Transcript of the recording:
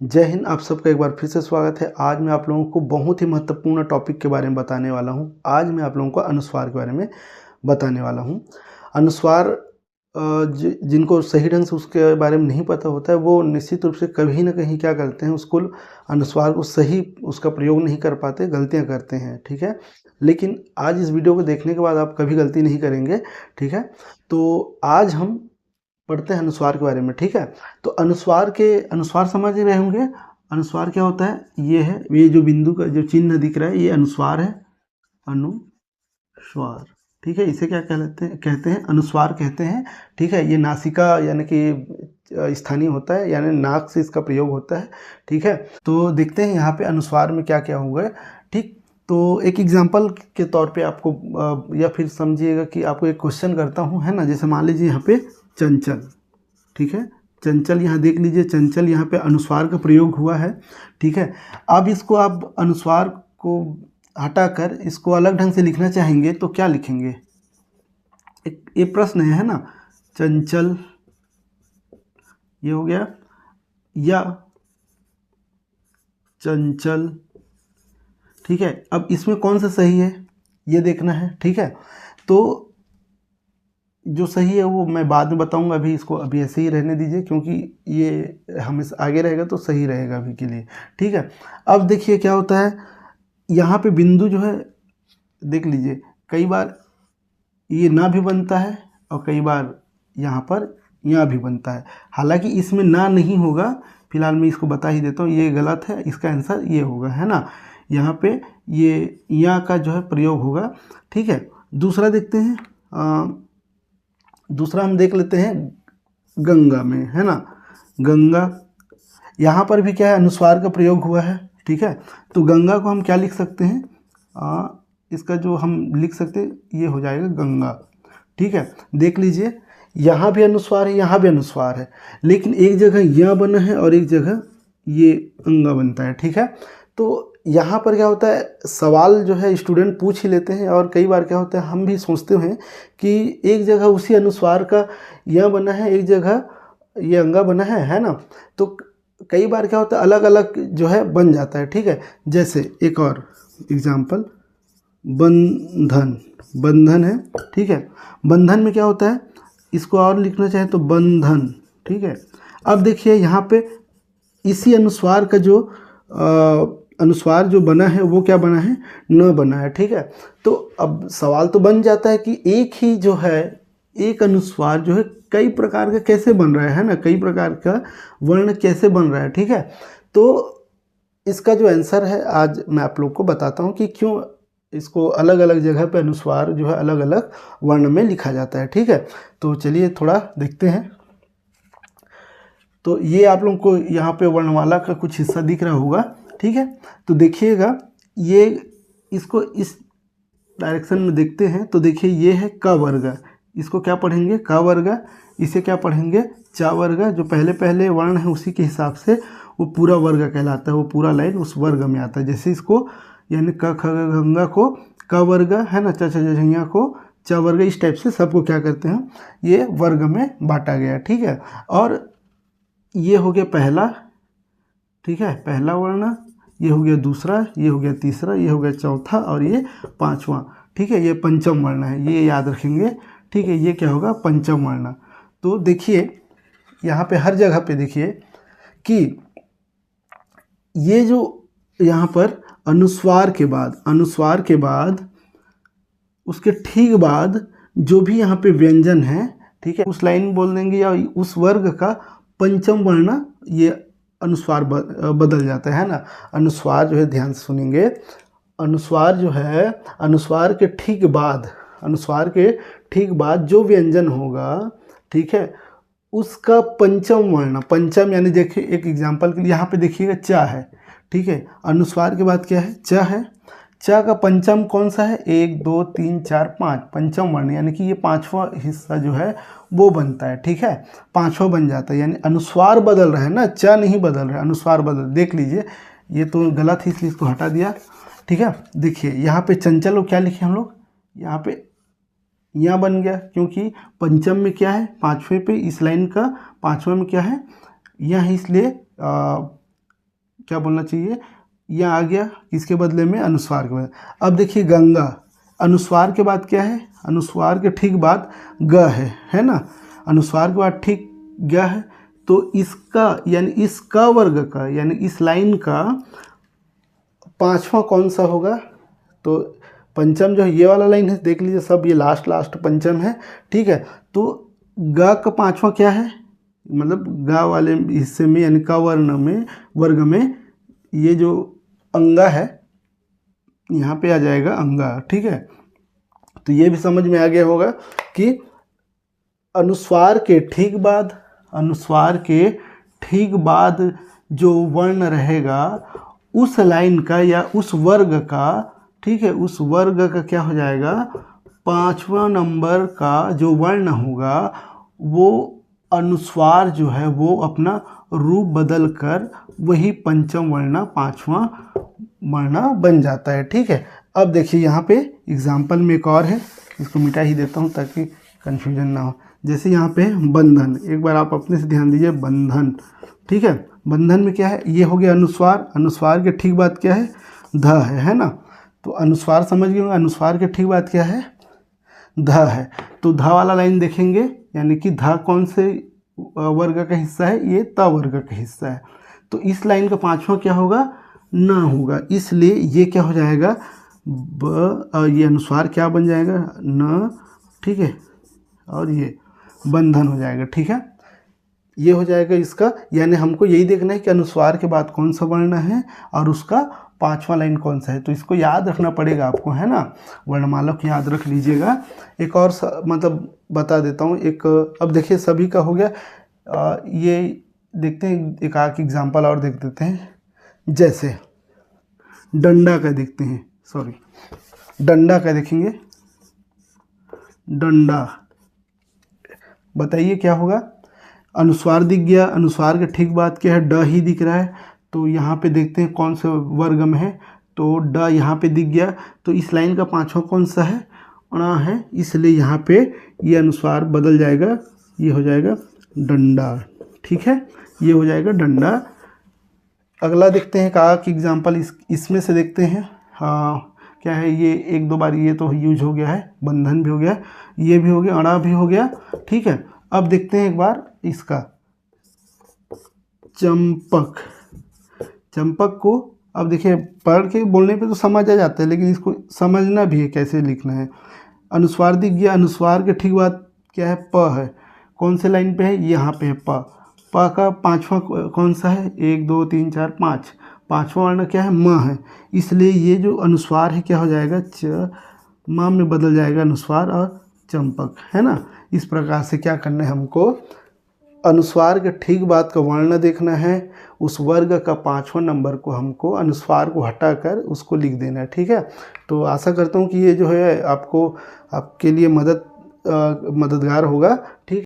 जय हिंद। आप सबका एक बार फिर से स्वागत है। आज मैं आप लोगों को बहुत ही महत्वपूर्ण टॉपिक के बारे में बताने वाला हूं। आज मैं आप लोगों को अनुस्वार के बारे में बताने वाला हूं। अनुस्वार जिनको सही ढंग से उसके बारे में नहीं पता होता है वो निश्चित रूप से कभी ना कहीं क्या करते हैं, उसको अनुस्वार को सही उसका प्रयोग नहीं कर पाते, गलतियां करते हैं। ठीक है, लेकिन आज इस वीडियो को देखने के बाद आप कभी गलती नहीं करेंगे। ठीक है, तो आज हम पढ़ते हैं अनुस्वार के बारे में। ठीक है, तो अनुस्वार समझ रहे होंगे। अनुस्वार क्या होता है? ये जो बिंदु का जो चिन्ह दिख रहा है ये अनुस्वार है, अनुस्वार। ठीक है, इसे क्या कहते हैं अनुस्वार कहते हैं। ठीक है, ये नासिका यानी कि स्थानीय होता है, यानी नाक से इसका प्रयोग होता है। ठीक है, तो देखते हैं यहाँ पे अनुस्वार में क्या क्या हुआ है। ठीक, तो एक एग्जाम्पल के तौर पे आपको या फिर समझिएगा कि आपको एक क्वेश्चन करता हूँ, है ना। जैसे मान लीजिए यहाँ पे चंचल। ठीक है, चंचल यहाँ देख लीजिए, चंचल यहाँ पे अनुस्वार का प्रयोग हुआ है। ठीक है, अब इसको आप अनुस्वार को हटाकर इसको अलग ढंग से लिखना चाहेंगे तो क्या लिखेंगे? एक प्रश्न है ना। चंचल ये हो गया, या चंचल। ठीक है, अब इसमें कौन सा सही है ये देखना है। ठीक है, तो जो सही है वो मैं बाद में बताऊंगा, अभी ऐसे ही रहने दीजिए, क्योंकि ये हमेशा आगे रहेगा तो सही रहेगा अभी के लिए। ठीक है, अब देखिए क्या होता है। यहाँ पे बिंदु जो है देख लीजिए, कई बार ये ना भी बनता है और कई बार यहाँ पर या भी बनता है। हालांकि इसमें ना नहीं होगा, फिलहाल मैं इसको बता ही देता हूँ, ये गलत है। इसका आंसर ये होगा, है ना। यहाँ पे ये या का जो है प्रयोग होगा। ठीक है, दूसरा देखते हैं। दूसरा हम देख लेते हैं गंगा में, है ना। गंगा, यहाँ पर भी क्या है, अनुस्वार का प्रयोग हुआ है। ठीक है, तो गंगा को हम क्या लिख सकते हैं? इसका जो हम लिख सकते हैं ये हो जाएगा गंगा। ठीक है, देख लीजिए यहाँ भी अनुस्वार है, यहाँ भी अनुस्वार है, लेकिन एक जगह या बना है और एक जगह ये अंगा बनता है। ठीक है, तो यहाँ पर क्या होता है, सवाल जो है स्टूडेंट पूछ ही लेते हैं, और कई बार क्या होता है हम भी सोचते हैं कि एक जगह उसी अनुस्वार का या बना है, एक जगह ये अंगा बना है ना। तो कई बार क्या होता है अलग अलग जो है बन जाता है। ठीक है, जैसे एक और एग्जाम्पल, बंधन। बंधन है, ठीक है। बंधन में क्या होता है, इसको और लिखना चाहे तो बंधन। ठीक है, अब देखिए यहाँ पे इसी अनुस्वार का जो अनुस्वार जो बना है वो क्या बना है, न बना है। ठीक है, तो अब सवाल तो बन जाता है कि एक ही जो है एक अनुस्वार जो है कई प्रकार का कैसे बन रहा है ना, कई प्रकार का वर्ण कैसे बन रहा है। ठीक है, तो इसका जो आंसर है आज मैं आप लोग को बताता हूँ कि क्यों इसको अलग अलग जगह पे अनुस्वार जो है अलग अलग वर्ण में लिखा जाता है। ठीक है, तो चलिए थोड़ा देखते हैं। तो ये आप लोगों को यहाँ पे वर्णमाला का कुछ हिस्सा दिख रहा होगा। ठीक है, तो देखिएगा ये, इसको इस डायरेक्शन में देखते हैं तो देखिए ये है क वर्ग, इसको क्या पढ़ेंगे क वर्ग, इसे क्या पढ़ेंगे चा वर्ग। जो पहले पहले वर्ण है उसी के हिसाब से वो पूरा वर्ग कहलाता है, वो पूरा लाइन उस वर्ग में आता है। जैसे इसको यानी क ख ग गंगा को क वर्ग, है ना, च छ झ को च वर्ग, इस टाइप से सबको क्या करते हैं ये वर्ग में बांटा गया। ठीक है, और ये हो गया पहला। ठीक है, पहला वर्ण, ये हो गया दूसरा, ये हो गया तीसरा, ये हो गया चौथा और ये पांचवा। ठीक है, ये पंचम वर्ण है, ये याद रखेंगे। ठीक है, ये क्या होगा पंचम वर्ण। तो देखिए यहाँ पे हर जगह पे देखिए कि ये जो यहाँ पर अनुस्वार के बाद उसके ठीक बाद जो भी यहाँ पे व्यंजन है, ठीक है, उस लाइन बोल देंगे या उस वर्ग का पंचम वर्ण ये अनुस्वार बदल जाता है ना। अनुस्वार जो है ध्यान से सुनेंगे, अनुस्वार जो है अनुस्वार के ठीक बाद जो व्यंजन होगा, ठीक है, उसका पंचम वर्ण, पंचम यानी देखिए एक एग्जांपल के लिए यहाँ पे देखिएगा चा है। ठीक है, अनुस्वार के बाद क्या है चा है, चा का पंचम कौन सा है, 1 2 3 4 5, पंचम वर्ण यानी कि ये पांचवा हिस्सा जो है वो बनता है। ठीक है, पांचवा बन जाता है, यानी अनुस्वार बदल रहा है ना, चा नहीं बदल रहा है, अनुस्वार बदल। देख लीजिए ये तो गलत है इसलिए इसको हटा दिया। ठीक है, देखिए यहाँ पे चंचल को क्या लिखे हम लोग, यहाँ पे यहाँ बन गया, क्योंकि पंचम में क्या है पांचवें पे, इस लाइन का पांचवें में क्या है यहाँ, इसलिए क्या बोलना चाहिए, यह आ गया किसके बदले में, अनुस्वार के बदले। अब देखिए गंगा, अनुस्वार के बाद क्या है, अनुस्वार के ठीक बाद ग है ना, अनुस्वार के बाद ठीक ग है। तो इसका यानी इस क वर्ग का यानी इस लाइन का पांचवा कौन सा होगा, तो पंचम जो है ये वाला लाइन है, देख लीजिए सब ये लास्ट पंचम है, ठीक है। तो ग का पांचवा क्या है, मतलब ग वाले हिस्से में यानी क वर्ण में वर्ग में ये जो अंगा है यहाँ पे आ जाएगा अंगा, ठीक है। तो ये भी समझ में आ गया होगा कि अनुस्वार के ठीक बाद, अनुस्वार के ठीक बाद जो वर्ण रहेगा उस लाइन का या उस वर्ग का, ठीक है, उस वर्ग का क्या हो जाएगा, पांचवा नंबर का जो वर्ण होगा वो अनुस्वार जो है वो अपना रूप बदल कर वही पंचम वर्ण पांचवा वर्ण बन जाता है, ठीक है। अब देखिए यहाँ पे एग्जाम्पल में एक और है, इसको मिटा ही देता हूँ ताकि कन्फ्यूजन ना हो। जैसे यहाँ पे बंधन, एक बार आप अपने से ध्यान दीजिए, बंधन, ठीक है। बंधन में क्या है, ये हो गया अनुस्वार, अनुस्वार के ठीक बाद क्या है, ध है ना। तो अनुस्वार समझ गए, अनुस्वार के ठीक बाद क्या है, ध है। तो ध वाला लाइन देखेंगे यानी कि ध कौन से वर्ग का हिस्सा है, ये त वर्ग का हिस्सा है। तो इस लाइन का पांचवा क्या होगा, न होगा, इसलिए ये क्या हो जाएगा, ये अनुस्वार क्या बन जाएगा, न, ठीक है, और ये बंधन हो जाएगा, ठीक है। ये हो जाएगा इसका, यानी हमको यही देखना है कि अनुस्वार के बाद कौन सा वर्ण है और उसका पांचवा लाइन कौन सा है। तो इसको याद रखना पड़ेगा आपको, है ना, वर्णमाला को याद रख लीजिएगा। एक और मतलब बता देता हूँ एक, अब देखिए सभी का हो गया, ये देखते हैं एक आख एग्जाम्पल और देख देते हैं। जैसे डंडा का देखते हैं, सॉरी डंडा का देखेंगे, डंडा, बताइए क्या होगा, अनुस्वार दिख गया, अनुस्वार के ठीक बाद क्या है, ड ही दिख रहा है। तो यहाँ पे देखते हैं कौन से वर्ग में है, तो ड यहाँ पे दिख गया। तो इस लाइन का पांचवा कौन सा है, अणा है, इसलिए यहाँ पे ये अनुस्वार बदल जाएगा, ये हो जाएगा डंडा, ठीक है, ये हो जाएगा डंडा। अगला देखते हैं का एग्जाम्पल, इसमें से देखते हैं, हाँ क्या है, ये एक दो बार ये तो यूज हो गया है, बंधन भी हो गया, ये भी हो गया, अणा भी हो गया, ठीक है। अब देखते हैं एक बार इसका चंपक, चंपक को अब देखिए पढ़ के बोलने पे तो समझ आ जाता है, लेकिन इसको समझना भी है कैसे लिखना है। अनुस्वार दिख गया, अनुस्वार के ठीक बाद क्या है, प है, कौन से लाइन पे है, यहाँ पे है प का पांचवा कौन सा है, 1 2 3 4 5, पांचवा वर्ण क्या है, म है, इसलिए ये जो अनुस्वार है क्या हो जाएगा, च म में बदल जाएगा अनुस्वार और चंपक, है ना। इस प्रकार से क्या करना है हमको, अनुस्वार के ठीक बाद का वर्ण देखना है, उस वर्ग का पांचवा नंबर को हमको अनुस्वार को हटाकर उसको लिख देना है, ठीक है। तो आशा करता हूँ कि ये जो है आपको आपके लिए मददगार होगा, ठीक।